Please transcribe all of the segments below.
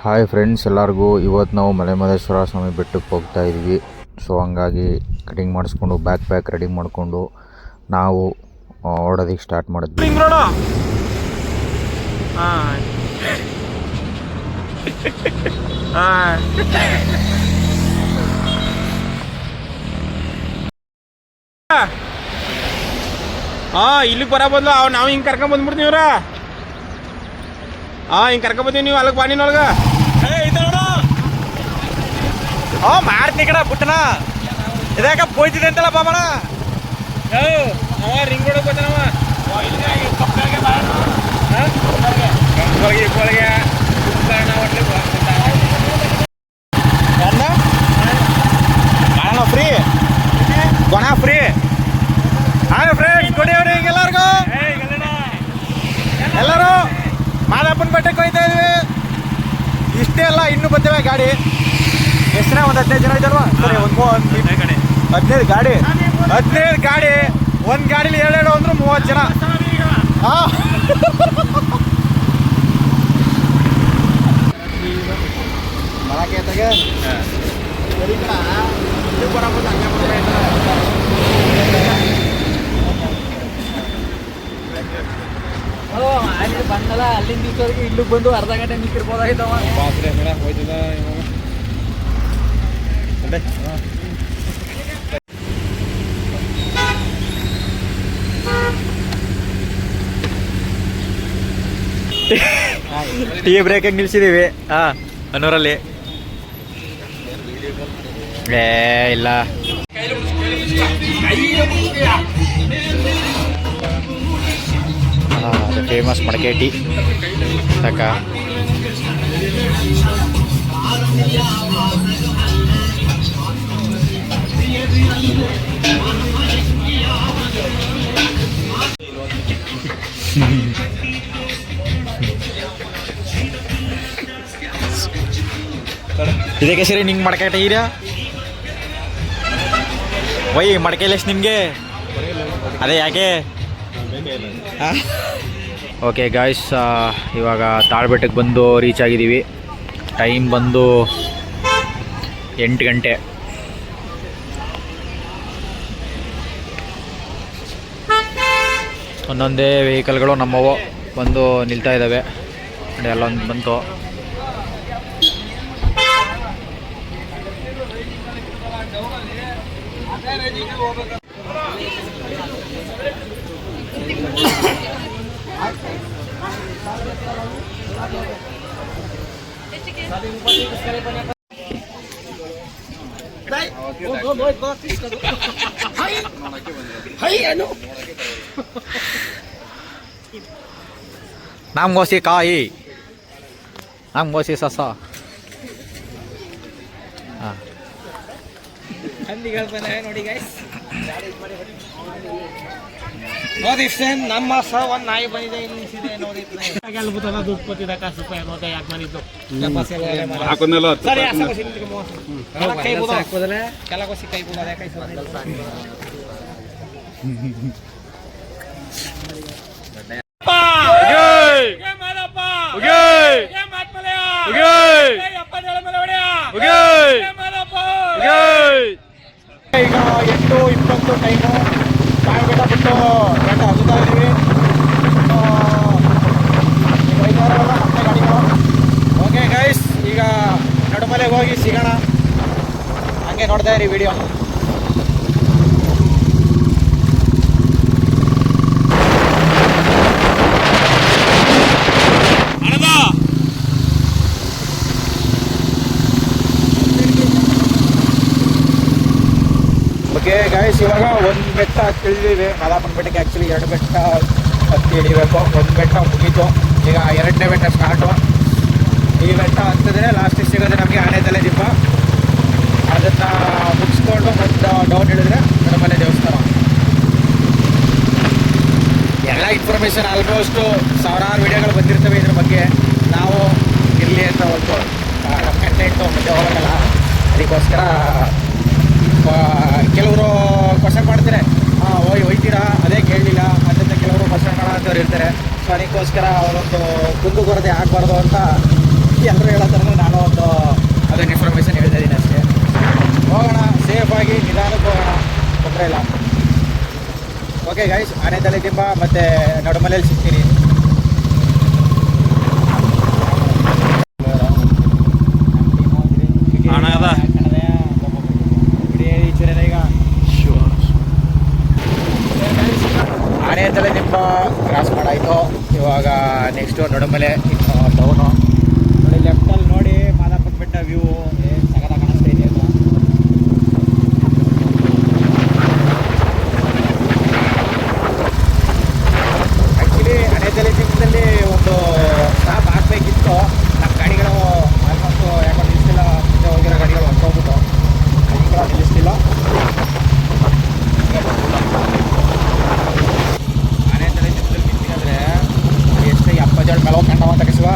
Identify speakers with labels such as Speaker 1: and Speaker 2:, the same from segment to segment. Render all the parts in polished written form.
Speaker 1: Hi friends ಎಲ್ಲರಿಗೂ. ಇವತ್ತು ನಾವು ಮಲೆಮಹದೇಶ್ವರ ಸ್ವಾಮಿ ಬೆಟ್ಟಕ್ಕೆ ಹೋಗ್ತಾ ಇದ್ವಿ. ಸೊ ಹಂಗಾಗಿ ಕಟಿಂಗ್ ಮಾಡಿಸ್ಕೊಂಡು ಬ್ಯಾಕ್ ರೆಡಿ ಮಾಡಿಕೊಂಡು ನಾವು ಓಡೋದಕ್ಕೆ ಸ್ಟಾರ್ಟ್ ಮಾಡಿದ್ವಿ.
Speaker 2: ಇಲ್ಲಿಗೆ ಬರೋ ಬದಲು ನಾವು ಹಿಂಗೆ ಕರ್ಕೊಂಡ್ ಬಂದ್ಬಿಡ್ತೀವ್ರ. ಹಿಂಗೆ ಕರ್ಕೊಂಬತ್ತೀವಿ, ನೀವು ಅಲ್ಲಿಗೆ ಬಾಣಿನೊಳಗ ಮಾಡ್ತೀನಿ ಕಡ ಬಿಟ್ಟನ ಇದಾಕ ಪೋಯ್ತಿದೆ ಅಂತಲ್ಲ ಬಾಬಣ. ರಿಂಗ್ ರೋಡ್ ಹೋಗ್ತಾನವ ಫ್ರೀ ಗೊಣ ಫ್ರೀ. ಹಾಂ ಫ್ರೆಂಡ್ಸ್, ಕೊಡಿ ಅವ್ರಿ ಎಲ್ಲರಿಗೂ. ಎಲ್ಲರೂ ಮಾದಪ್ಪನ ಬೆಟ್ಟಕ್ಕೆ ಹೋಗ್ತಾ ಇದ್ವಿ. ಇಷ್ಟೇ ಅಲ್ಲ, ಇನ್ನೂ ಬರ್ತೇವೆ ಗಾಡಿ. ಎಷ್ಟು ಜನ? ಒಂದು 15 ಜನ ಇದ್ದಾರಲ್ವ? ಸರಿ, ಒಂದು 15 ಗಾಡಿ. 15 ಗಾಡಿ, ಒಂದು ಗಾಡೀಲಿ 7 ಅಂದ್ರೆ 30 ಜನ. ಹಾಂ, ಮಾಡಕ್ಕೆ ತಗೆ ಸರಿ ಕಣ. ಇಲ್ಲಿ ಬರೋದು ಹಂಗೆ ಬಂದಲ್ಲ, ಅಲ್ಲಿಂದ ದಿವಸವರೆಗೆ ಇಲ್ಲಿಗೆ ಬಂದು ಅರ್ಧ ಗಂಟೆ ನಿಂತಿರ್ಬೋದಾಗಿದ್ದವ. Tea break ನಿಲ್ಸಿದೀವಿ. ಅನ್ನೂರಲ್ಲಿ ಇಲ್ಲ ಫೇಮಸ್ ಮಡಕೆ ಟೀ ಸಾಕ. ಇದಕ್ಕೆ ಸರಿ ನಿಂಗೆ ಮಡಕೆ ಟೀ ಇರ ವೈ ಮಡಕೆ ಎಷ್ಟು ನಿಮಗೆ? ಅದೇ ಯಾಕೆ? ಓಕೆ ಗಾಯ್ಸ್, ಇವಾಗ ತಾಳ್ಬೆಟ್ಟಕ್ಕೆ ಬಂದು ರೀಚ್ ಆಗಿದ್ದೀವಿ. ಟೈಮ್ ಬಂದು 8 ಗಂಟೆ. ಒಂದೊಂದೇ ವೆಹಿಕಲ್ಗಳು ನಮ್ಮವು ಬಂದು ನಿಲ್ತಾ ಇದ್ದಾವೆ. ಅಲ್ಲೊಂದು ಬಂತು. ನಮ್ಗೋಸಿ ಕಾಯಿ, ನಮ್ಗೋಸಿ ಸಸ. ನೋಡಿ ಗೈಸ್, ನೋಡಿ ಫ್ರೆಂಡ್, ನಮ್ಮ ಸಹ ಒಂದು ನಾಯಿ ಬಂದಿದೆ, ಇಲ್ಲಿ ನಿಲ್ಸಿದೆ ನೋಡಿ. ದುಡ್ಡು ಕೊಟ್ಟಿದ್ದ ಕಾಸು ರೂಪಾಯಿ ಮತ್ತೆ ಯಾಕೆ ಬಂದಿದ್ದು ಕೆಲಗೋಸಿ ಕೈ ಬುಡೋದೆ ಕೈ ಈಗ 8:20 ಟೈಮು. ಕಾಯಿಬೇಡ ಬಿಟ್ಟು ಗಂಟೆ ಹತ್ತುತ್ತಾ ಇದ್ದೀವಿ. ಮತ್ತೆ ಗಾಡಿಗಳು. ಓಕೆ ಗೈಸ್, ಈಗ ನಡುಮಲೆಗೆ ಹೋಗಿ ಸಿಗೋಣ. ಹಂಗೆ ನೋಡ್ತಾ ಇರಿ ವಿಡಿಯೋ. ಓಕೆ ಗೈಸ್, ಇವಾಗ ಒಂದು ಬೆಟ್ಟ ಹತ್ತಿಳಿದಿವಿ. ಮಾದಪ್ಪನ ಬೆಟ್ಟಕ್ಕೆ ಆ್ಯಕ್ಚುಲಿ 2 ಬೆಟ್ಟ ಹತ್ತಿ ಇಳಿಬೇಕು. ಒಂದು ಬೆಟ್ಟ ಮುಗೀತು, ಈಗ 2ನೇ ಬೆಟ್ಟ ಸ್ಟಾರ್ಟು. ಈ ಬೆಟ್ಟ ಹತ್ತಿದ್ರೆ ಲಾಸ್ಟಿಗೆ ಸಿಗೋದು ನಮಗೆ ಆನೆತಲೆ ದೀಪ. ಅದನ್ನು ಮುಗಿಸ್ಕೊಂಡು ಮತ್ತೆ ಡೌನ್ ಇಳಿದ್ರೆ ನಮ್ಮನೆ ದೇವಸ್ಥಾನ. ಎಲ್ಲ ಇನ್ಫಾರ್ಮೇಷನ್ ಆಲ್ಮೋಸ್ಟು ಸಾವಿರಾರು ವಿಡಿಯೋಗಳು ಬಂದಿರ್ತವೆ ಇದ್ರ ಬಗ್ಗೆ. ನಾವು ಇರಲಿ ಅಂತ ಒಂದು ಕಂಟೆಂಟು ಮತ್ತೆ ಹೋಗಲ್ಲ. ಅದಕ್ಕೋಸ್ಕರ ಕೆಲವರು ಕ್ವಶನ್ ಮಾಡ್ತಾರೆ, ಹೋಯ್ತೀರಾ ಅದೇ ಕೇಳಲಿಲ್ಲ ಅಂತ ಕೆಲವರು ಕ್ವಶನ್ ಮಾಡೋಂಥವ್ರು ಇರ್ತಾರೆ. ಸೊ ಅದಕ್ಕೋಸ್ಕರ ಅವರೊಂದು ಕುಂದು ಕೊರತೆ ಆಗಬಾರ್ದು ಅಂತ ಎಲ್ಲರೂ ಹೇಳೋ ಥರ ಅದನ್ನ ಇನ್ಫಾರ್ಮೇಷನ್ ಹೇಳ್ತಾ ಇದ್ದೀನಿ ಅಷ್ಟೇ. ಹೋಗೋಣ ಸೇಫಾಗಿ ನಿಧಾನಕ್ಕೆ ಹೋಗೋಣ, ತೊಂದರೆ ಇಲ್ಲ. ಓಕೆ ಗೈಸ್, ಆನೆತಲೆ ತಿಂಬ ಮತ್ತು ನಡುಮಲೆಯಲ್ಲಿ ಸಿಗ್ತೀನಿ. ಆನೆತಲೆ ತಿಂಬ ಕ್ರಾಸ್ ಮಾಡಾಯಿತು. ಇವಾಗ ನೆಕ್ಸ್ಟು ನಡುಮಲೆ ಟೌನು ನೋಡಿ. ಲೆಫ್ಟಲ್ಲಿ ನೋಡಿ ಮಾದಾಪುರ ಬೆಟ್ಟ ವ್ಯೂ ಸಗದ ಕಾಣಿಸ್ತಾ ಇದೆ ಅದು. ಆ್ಯಕ್ಚುಲಿ ಆನೆತಲೆ ತಿಂಬದಲ್ಲಿ ಒಂದು ಸ್ಟಾಪ್ ಹಾಕಬೇಕಿತ್ತು. ನಮ್ಮ ಗಾಡಿಗಳು ಆಲ್ಮೋಸ್ಟ್ ಯಾಕೋ ನಿಲ್ಲಿಸ್ತಿಲ್ಲ, ಮುಂದೆ ಹೋಗಿರೋ ಗಾಡಿಗಳು ಹೊಂಟೋಗ್ಬಿಟ್ಟು ಅಲ್ಲಿ ಕೂಡ ನಿಲ್ಲಿಸ್ತಿಲ್ಲ. ಆನೆತಲೆ ತಿಂಬದಲ್ಲಿ ನಿಂತಿದ್ರೆ ಎಷ್ಟು 77 ಮೇಲೆ ಹೋಗಿ ಕಂಡವಂತ ಕಸುವ,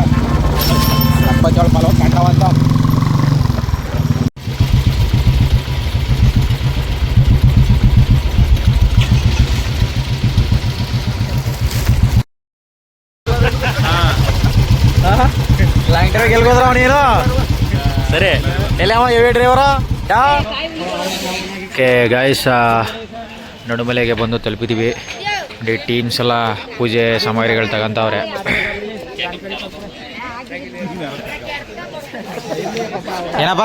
Speaker 2: 77 ಮೇಲೆ ಹೋಗಿ ಕಂಡವಂತ. ಲಾಂಗ್ ಡ್ರೈವ್ ಗೆಲ್ಗೋದ್ರ ನೀನು ಸರಿ ಎಲ್ಲಮ್ಮ ಹೆವಿ ಡ್ರೈವರ. ಓಕೆ ಗಾಯ್ಸ್, ನಡುಮಲೆಗೆ ಬಂದು ತಲುಪಿದ್ದೀವಿ. ನೋಡಿ ಟೀಮ್ಸ್ ಎಲ್ಲ ಪೂಜೆ ಸಾಮಗ್ರಿಗಳು ತಗೊಂತವ್ರೆ. ಏನಪ್ಪ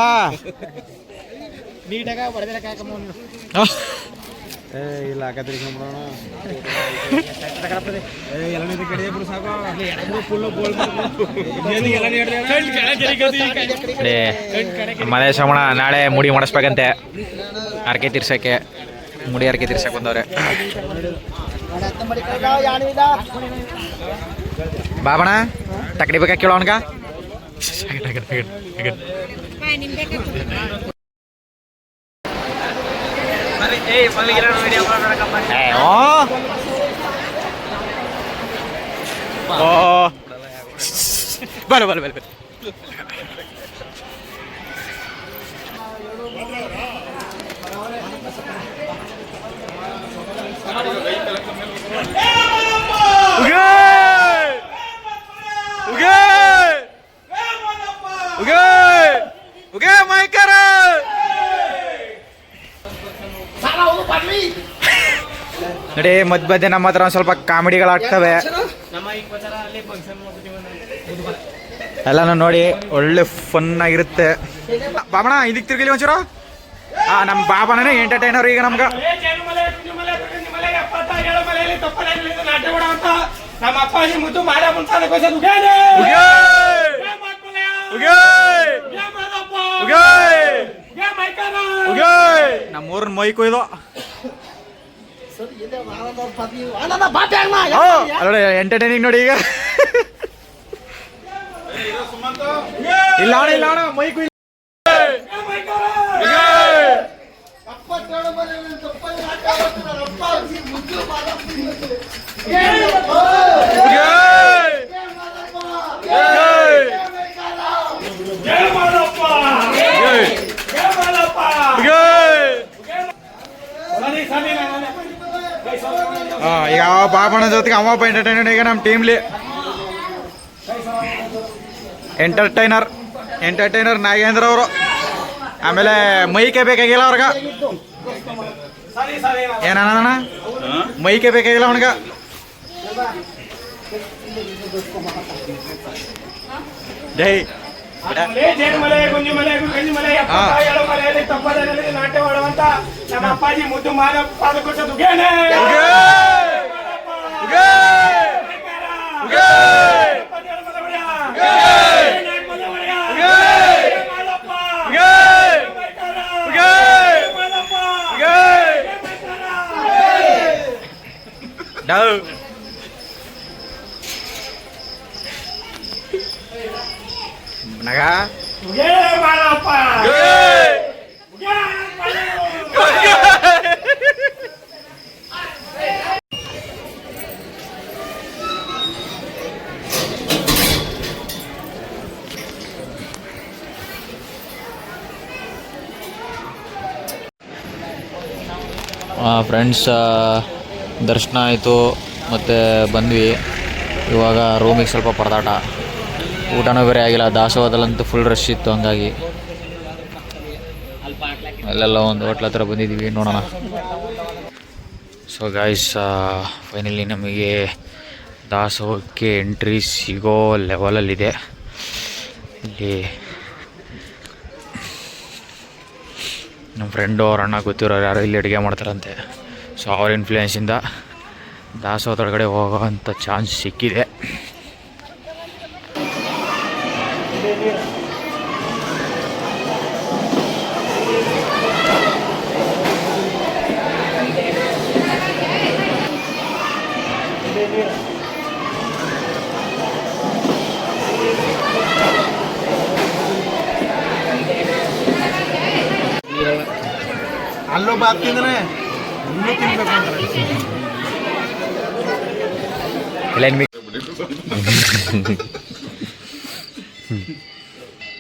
Speaker 2: ನೀಟಾಗ ಇಲ್ಲ ಮನೆ ಶ್ರವಣ ನಾಳೆ ಮುಡಿ ಮಾಡಿಸ್ಬೇಕಂತೆ, ಅರ್ಕೆ ತೀರ್ಸಕ್ಕೆ, ಮುಡಿ ಅರ್ಕೆ ತೀರ್ಸಕ್ಕೆ ಬಂದವ್ರೆ. ಬಾಬಣ ತಕಡಿ ಬೇಕಾ ಕೇಳೋ ಅವನ್ಗ. ಬರ ಬರ ಬರ ಬರ. ನೋಡಿ ಮಧ್ಯ ಮಧ್ಯೆ ನಮ್ಮ ಹತ್ರ ಒಂದು ಸ್ವಲ್ಪ ಕಾಮಿಡಿಗಳಾಗ್ತವೆ ಎಲ್ಲನೂ ನೋಡಿ, ಒಳ್ಳೆ ಫನ್ ಆಗಿರುತ್ತೆ. ಬಾಬಣ ಇದಕ್ಕೆ ತಿರ್ಗಲಿ ಒಂಚೂರು. ನಮ್ಮ ಬಾಬನೇ ಎಂಟರ್ಟೈನರ್ ಈಗ ನಮ್ಗೆ. ನಮ್ಮ ಅಪ್ಪಾಜಿ ಮುದ್ದು ಮಾಡೇ ನಮ್ಮೂರನ್ನ ಮೈಕು ಇದು ಎಂಟರ್ಟೈನಿಂಗ್ ನೋಡಿ ಈಗ. ಇಲ್ಲ ಅಣ್ಣ ಇಲ್ಲ ಅಣ್ಣ ಮೈಕು ಇಲ್ಲ. ಈಗ ಬಾಬಣ್ಣ ಜೊತೆಗೆ ಅಮ್ಮಪ್ಪ ಎಂಟರ್ಟೈನರ್ ಈಗ ನಮ್ಮ ಟೀಮ್ಲಿ ಎಂಟರ್ಟೈನರ್ ನಾಗೇಂದ್ರ ಅವರು. ಆಮೇಲೆ ಮೈಕೆ ಬೇಕಾಗಿಲ್ಲ ಅವ್ರಗ, ಏನಣ್ಣ ಮೈಕೆ ಬೇಕಾಗಿಲ್ಲ ಅವನಿಗ. ಜೈ ನಾಟ್ಯವಾಡುವಂತ ನಮ್ಮ ಅಪ್ಪಾಜಿ ಮುದ್ದು ಮಾನ ಪಾದಕೊಟ್ಟದು. ನಗ ಫ್ರೆಂಡ್ಸ್ ದರ್ಶನ ಆಯಿತು ಮತ್ತು ಬಂದ್ವಿ. ಇವಾಗ ರೂಮಿಗೆ ಸ್ವಲ್ಪ ಪರದಾಟ, ಊಟನೂ ಬೇರೆ ಆಗಿಲ್ಲ. ದಾಸೋಹದಲ್ಲಂತೂ ಫುಲ್ ರಶ್ ಇತ್ತು, ಹಂಗಾಗಿ
Speaker 1: ಅಲ್ಲೆಲ್ಲ ಒಂದು ಹೋಟ್ಲ್ ಹತ್ರ ಬಂದಿದ್ದೀವಿ, ನೋಡೋಣ. ಸೊ ಗಾಯ್ಸ್, ಫೈನಲಿ ನಮಗೆ ದಾಸೋಹಕ್ಕೆ ಎಂಟ್ರಿ ಸಿಗೋ ಲೆವೆಲಲ್ಲಿದೆ. ಇಲ್ಲಿ ನಮ್ಮ ಫ್ರೆಂಡು ಅವ್ರ ಅಣ್ಣ ಗೊತ್ತಿರೋರು ಯಾರು ಇಲ್ಲಿ ಅಡುಗೆ ಮಾಡ್ತಾರಂತೆ. ಸೊ ಅವ್ರ ಇನ್ಫ್ಲೂಯೆನ್ಸಿಂದ ದಾಸೋಹದೊಳಗಡೆ ಹೋಗೋವಂಥ ಚಾನ್ಸ್ ಸಿಕ್ಕಿದೆ.
Speaker 2: ಅಲ್ಲೋ ಬಾತ್ ತಿಂದ್ರೆ ಇನ್ನೂ ತಿನ್ಬೇಕು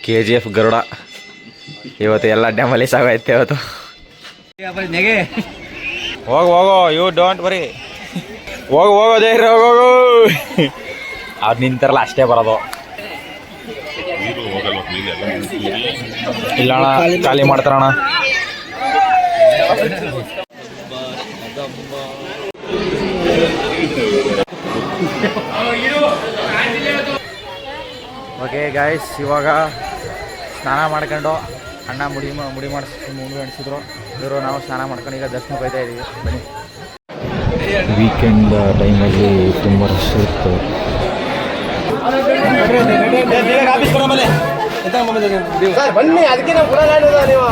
Speaker 1: KGF ಗರುಡ ಇವತ್ತು ಎಲ್ಲ ಡ್ಯಾಮಲ್ಲಿ ಸಾಗೈತೆ ಇವತ್ತು. ಹೋಗೋ ಯು ಡೋಂಟ್ ವರಿ, ಹೋಗೋದೇ ಹೋಗೋ. ಅವ್ರು ನಿಂತಾರಲ್ಲ ಅಷ್ಟೇ ಬರೋದು. ಇಲ್ಲ ಅಣ್ಣ, ಖಾಲಿ ಮಾಡ್ತಾರಣ್ಣ. ಓಕೆ ಗಾಯ್ಸ್, ಇವಾಗ ಸ್ನಾನ ಮಾಡ್ಕೊಂಡು ಅಣ್ಣ ಮುಡಿ ಮಾಡಿಸಿದ್ರು ಇವರು. ನಾವು ಸ್ನಾನ ಮಾಡ್ಕೊಂಡು ಈಗ ದರ್ಶನ ಹೋಗ್ತಾ ಇದ್ದೀವಿ. ಬನ್ನಿ. ವೀಕೆಂಡ್ ಟೈಮಲ್ಲಿ ತುಂಬ ರಶ್ ಇರುತ್ತೆ.
Speaker 2: ಬನ್ನಿ, ಅದಕ್ಕೆ ನಾವು ನೀವು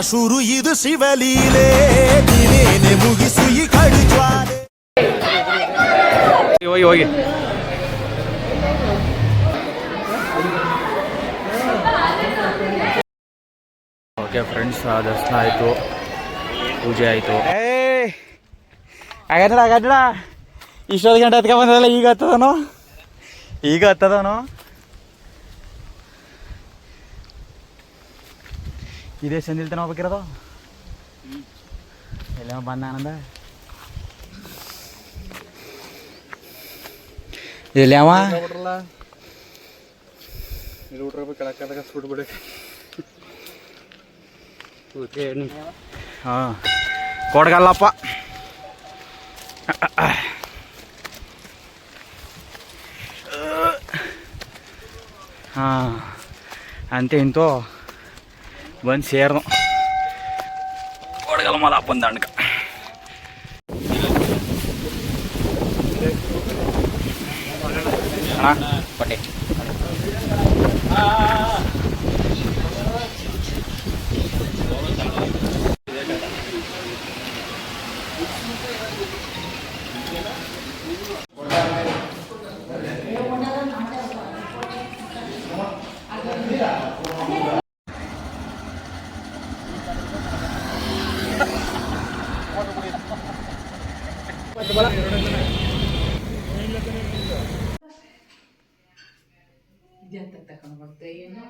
Speaker 2: ಶುರು ಇದು ಶಿವಲೀಲೆ, ನೀನೇನೆ ಮುಗಿಸು ಈ ಕಡು ಜ್ವಾಲೆ.
Speaker 1: ಹೋಗಿ ಓಕೆ ಫ್ರೆಂಡ್ಸ್, ದರ್ಶನ ಆಯಿತು, ಪೂಜೆ ಆಯಿತು. ಆಗಡ್ಡ ಇಷ್ಟೊಂದು ಗಂಟೆ ಹತ್ಕ ಬಂದಲ್ಲ, ಈಗ ಹತ್ತದನು. ಇದೇ ಸಂದಿಲ್ತಾನೆ ಹೋಗ್ಬೇಕಿರೋದು. ಎಲ್ಲ ಬಂದ ಆನಂದ ಎಲ್ಲಿ ಅವ ಹಾಂ ಕೊಡ್ಗಲ್ಲಪ್ಪ. ಹಾಂ ಅಂತೆ ಇಂತೂ ಬಂದು ಸೇರ್ನು ಕೊಡಗಲ್ಲ ಮಲಪ್ಪನ ದಂಡಕ. ಅಣ್ಣ ಪಟ್ಟೆ
Speaker 3: ತಕೊಂಡು ಬರ್ತಾ ಏನು